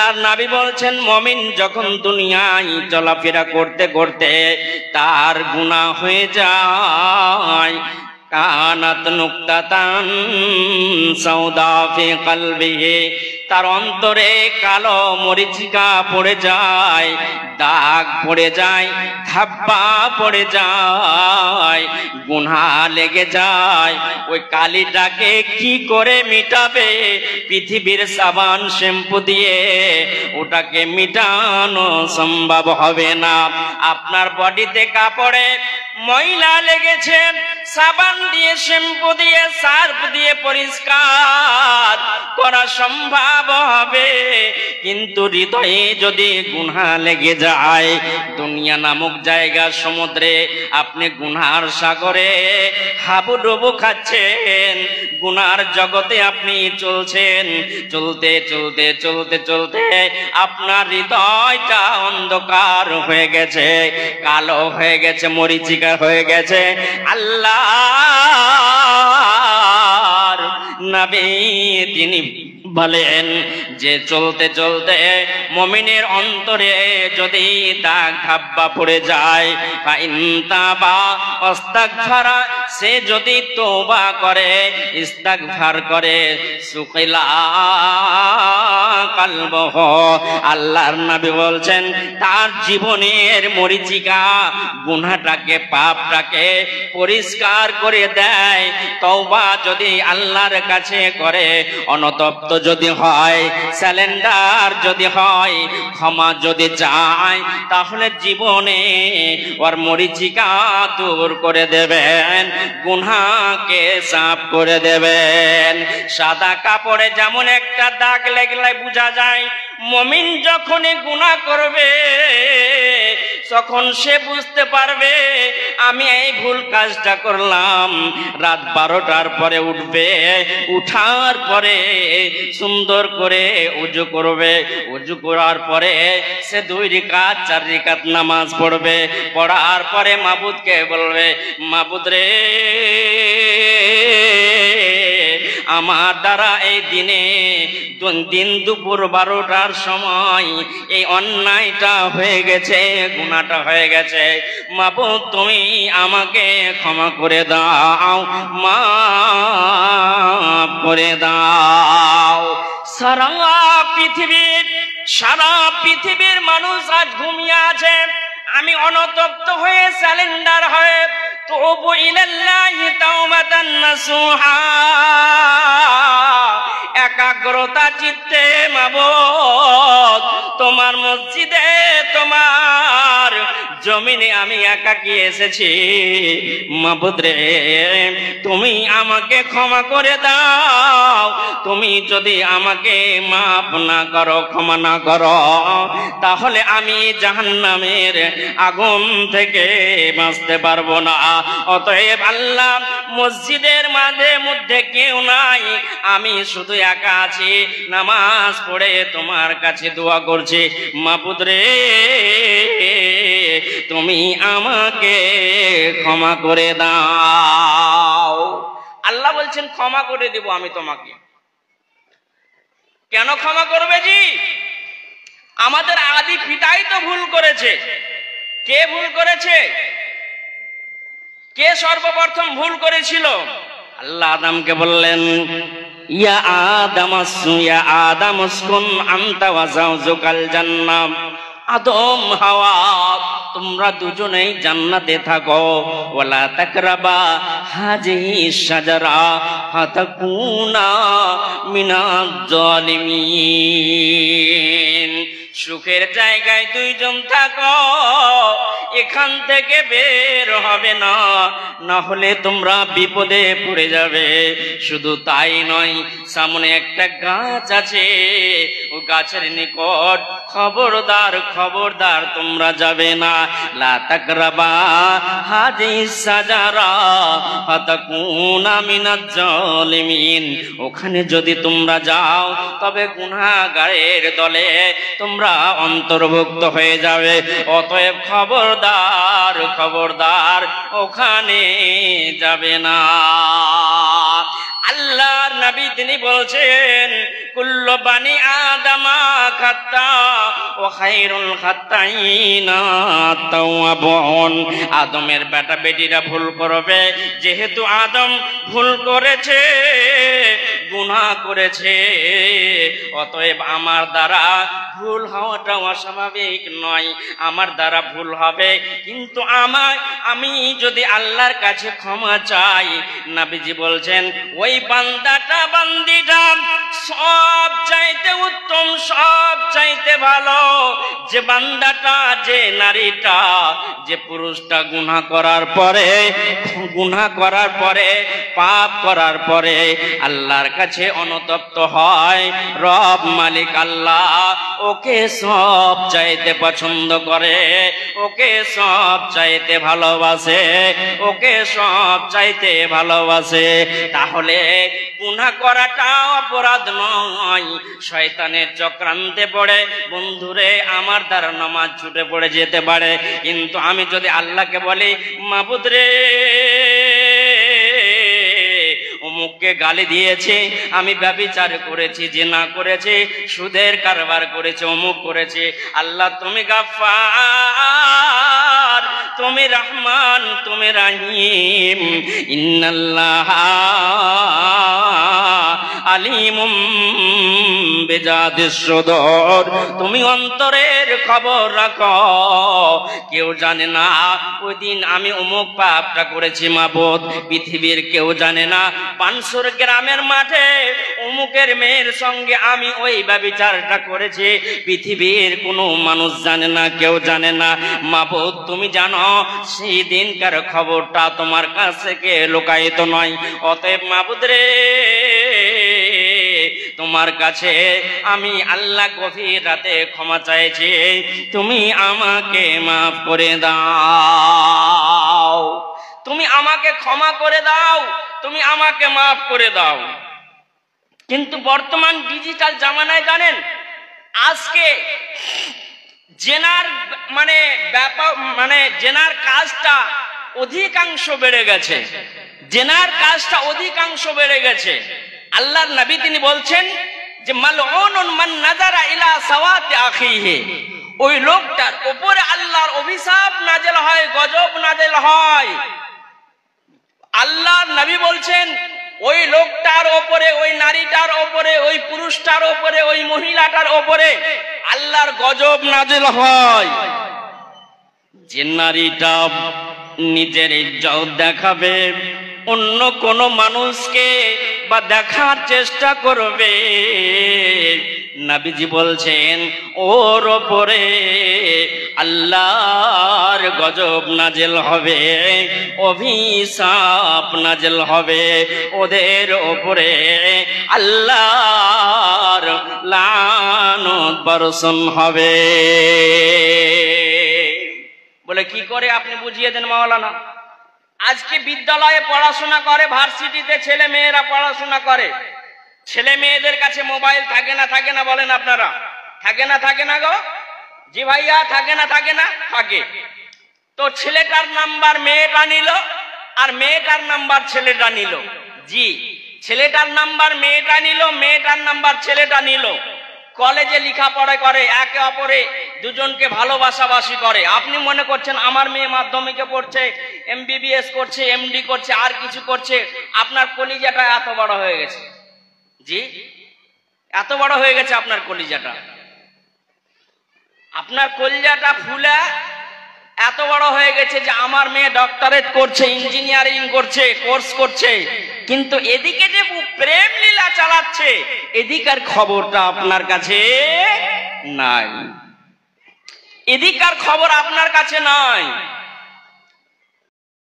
আল্লাহর নবী বলছেন মুমিন যখন দুনিয়ায় চলাফেরা করতে করতে তার গুনাহ হয়ে যায়, কানাত নুক্তাতান সাউদা ফি কলবিহি, তার অন্তরে কালো মরিচিকা পড়ে যায়, দাগ পড়ে যায়, ধাব্বা পড়ে যায়, গুনাহ লেগে যায়। ওই কালিটাকে কি করে মিটাবে? পৃথিবীর সাবান শ্যাম্পু দিয়ে ওটাকে মিটানো সম্ভব হবে না। আপনার বডিতে কাপড়ে ময়লা লেগেছে, সাবান দিয়ে শ্যাম্পু দিয়ে সার্ফ দিয়ে পরিষ্কার করা সম্ভব হবে, কিন্তু হৃদয়ে যদি গুনাহ লেগে যায়, দুনিয়া নামক জায়গা সমুদ্রে আপনি গুনার সাগরে হাবুডুবু খাচ্ছেন, গুনার জগতে আপনি চলছেন, চলতে চলতে চলতে চলতে আপনার হৃদয়টা অন্ধকার হয়ে গেছে, কালো হয়ে গেছে, মরিচিকা হয়ে গেছে। আল্লাহর নবী তিনি বলেন যে চলতে চলতে মুমিনের অন্তরে যদি দাগ ধাব্বা পড়ে যায়, ফাইনতাবা ওয়াস্তাগফারা, সে যদি তওবা করে, ইস্তিগফার করে, সুকিলা কলবহু, আল্লাহর নবী বলছেন তার জীবনের মরিচিকা গুনাহটাকে পাপটাকে পরিষ্কার করে দেয়। তওবা যদি আল্লাহর কাছে করে, অনতপ্ত যদি হয়, স্যালেন্ডার যদি হয়, ক্ষমা যদি চায়, তাহলে জীবনে ওর মরিচিকা দূর করে দেবেন, গুনাহকে সাফ করে দেবেন। সাদা কাপড়ে যেমন একটা দাগ লাগলে বোঝা যায়, মুমিন যখনই গুনাহ করবে তখন সে বুঝতে পারবে আমি এই ভুল কাজটা করলাম। রাত 12টার পরে উঠবে, উঠার পরে সুন্দর করে ওযু করবে, ওযু করার পরে সে 2 রাকাত 4 রাকাত নামাজ পড়বে, পড়ার পরে মাবুদকে বলবে, মাবুদ রে, আমার দ্বারা এই দিন দুপুর 12টার সময় এই অন্যায়টা হয়ে গেছে, গুনাহটা হয়ে গেছে, মাবুদ তুমি আমাকে ক্ষমা করে দাও, মাফ করে দাও। সারা পৃথিবীর মানুষ আজ ঘুমিয়ে আছে, আমি অনতপ্ত হয়ে স্যালেন্ডার হয়ে তুবু ইলাল্লাহি তাওবাতান নাসুহা, একাগ্রতা চিত্তে মাবুদ তোমার মসজিদে তোমার জমিনে আমি একাকী এসেছি, মাবুদ রে তুমি আমাকে ক্ষমা করে দাও। তুমি যদি আমাকে মাফ না করো, ক্ষমা না করো, তাহলে আমি জাহান্নামের আগুন থেকে বাঁচতে পারবো না। অতএব আল্লাহ মসজিদের মধ্যে কেউ নাই, আমি শুধু একা আছি, নামাজ পড়ে তোমার কাছে দোয়া করছি, মাবুদ রে তুমি আমাকে ক্ষমা করে দাও। আল্লাহ বলছেন ক্ষমা করে দেব আমি তোমাকে। কেন ক্ষমা করবে জি? আমাদের আদি পিতাই তো ভুল করেছে। কে ভুল করেছে? কে সর্বপ্রথম ভুল করেছিল? আল্লাহ আদমকে বললেন, ইয়া আদম উসকুন আনতা ওয়া যাওজুকাল জান্নাহ, আদম হাওয়া তোমরা দুজনেই জান্নাতে থাকো, ওয়ালা তাকরাবা হাজিহি শাজারা ফাতাকুনা মিনাজ জালিমিন। সুখের জায়গায় দুইজন থাকো, এখান থেকে বের হবে না, না হলে তোমরা বিপদে পড়ে যাবে। শুধু তাই নয়, সামনে একটা গাছ আছে, ও গাছের নিকট খবরদার খবরদার তোমরা যাবে না। লা তাকরাবা হাদিস সাজারা ফাতাকুনা মিনাজ জালিমিন। ওখানে যদি তোমরা যাও তবে গুনাহগারের দলে তোমরা অন্তর্ভুক্ত হয়ে যাবে। অতএব খবরদার খবরদার ওখানে যাবে না। আল্লাহর নবী তিনি বলছেন কুল্লু বানি আদামা খাত্তা ওয়া খায়রুল খাত্তাইনা তাওয়াবুন। আদমের বেটা বেটিরা ভুল করবে, যেহেতু আদম ভুল করেছে, গুনাহ করেছে, অতএব আমার দ্বারা ভুল হওয়াটা অস্বাভাবিক নয়। আমার দ্বারা ভুল হবে, কিন্তু আমি যদি আল্লাহর কাছে ক্ষমা চাই, নবীজি বলছেন ওই বান্দাটা বান্দিটা সব চাইতে উত্তম, সব চাইতে ভালো। যে বান্দাটা, যে নারীটা, যে পুরুষটা গুনাহ করার পরে পাপ করার পরে আল্লাহর কাছে অনুতপ্ত হয়, রব মালিক আল্লাহ ওকে সব চাইতে পছন্দ করে, ওকে সব চাইতে ভালোবাসে, ওকে সব চাইতে ভালোবাসে। তাহলে গুনাহ করাটা অপরাধ নয়। শয়তানের চক্রান্তে পড়ে বন্ধুরে আমার দ্বারা নামাজ ছুটে পড়ে যেতে পারে, কিন্তু আমি যদি আল্লাহকে বলি মাবুদ রে অমুককে গালি দিয়েছে, আমি ব্যভিচার করেছি, জিনা করেছি, সুদের কারবার করেছি, অমুক করেছি, আল্লাহ তুমি গাফফার, তুমি রহমান, তুমি রহিম, ইন্নাল্লাহ আলিমুম বিজাতিস সুদূর। তুমি অন্তরের খবর রাখো, কেউ জানে না ওই দিন আমি অমুক পাপটা করেছি মাবুদ, পৃথিবীর কেউ জানে না। পানসুর গ্রামের মাঠে অমুকের মেয়ের সঙ্গে আমি ওই ব্যভিচারটা করেছি, পৃথিবীর কোনো মানুষ জানে না, কেউ জানে না। মাবুদ তুমি জানো, সেই দিনকার খবরটা তোমার কাছ থেকে লুকায়িত নয়। অতএব মাবুদ রে তোমার কাছে আমি আল্লাহ গভীর রাতে ক্ষমা চাইছি, তুমি আমাকে মাফ করে দাও, তুমি আমাকে ক্ষমা করে দাও, তুমি আমাকে মাফ করে দাও। কিন্তু বর্তমান ডিজিটাল জামানায় জানেন আজকে জেনার জেনার কাজটা অধিকাংশ বেড়ে গেছে, জেনার কাজটা অধিকাংশ বেড়ে গেছে। আল্লাহর নবী তিনি বলছেন যে মালউনুন মান নাযারা ইলা সাওয়াতি আখিহি, ওই লোকটার উপরে আল্লাহর অভিশাপ নাযিল হয়, গজব নাযিল হয়। আল্লাহর নবী বলছেন ওই লোকটার ওপরে, ওই নারীটার ওপরে, ওই পুরুষটার ওপরে, ওই মহিলাটার ওপরে আল্লাহর গজব নাযিল হয়। যে নারীটা নিজের ইজ্জত দেখাবে, অন্য কোন মানুষকে বা দেখার চেষ্টা করবে, নবীজি বলছেন ওর ওপরে আল্লাহর গজব নাযিল হবে, অভিশাপ নাযিল হবে, ওদের ওপরে আল্লাহর লানত বর্ষণ হবে। বলে কি করে আপনি বুঝিয়ে দেন মাওলানা? আজকে বিদ্যালয়ে পড়াশোনা করে, ভার্সিটিতে ছেলে মেয়েরা পড়াশোনা করে, ছেলে মেয়েদের কাছে মোবাইল থাকে না, থাকে না বলেন আপনারা? থাকে না, থাকে না গো? জি ভাইয়া, থাকে না, থাকে না? থাকে। তো ছেলেটার নাম্বার মেয়েটা নিল, আর মেয়েটার নাম্বার ছেলেটা নিল। জি, ছেলেটার নাম্বার মেয়েটা নিল, মেয়েটার নাম্বার ছেলেটা নিল। কলেজে লেখাপড়া করে, একে অপরে দুজনকে ভালোবাসাবাসি করে। আপনি মনে করছেন আমার মেয়ে মাধ্যমিকে পড়ছে, MBBS করছে, MD করছে, আর কিছু করছে, আপনার কলিজাটা এত বড় হয়ে গেছে। জি, এত বড় হয়ে গেছে আপনার কলিজাটা, আপনার কলিজাটা ফুলে এত বড় হয়ে গেছে যে আমার মেয়ে ডক্টরেট করছে, ইঞ্জিনিয়ারিং করছে, কোর্স করছে, কিন্তু এদিকে যে প্রেম লীলা চালাচ্ছে এদিকার খবরটা আপনার কাছে নাই, এদিকার খবর আপনার কাছে নাই।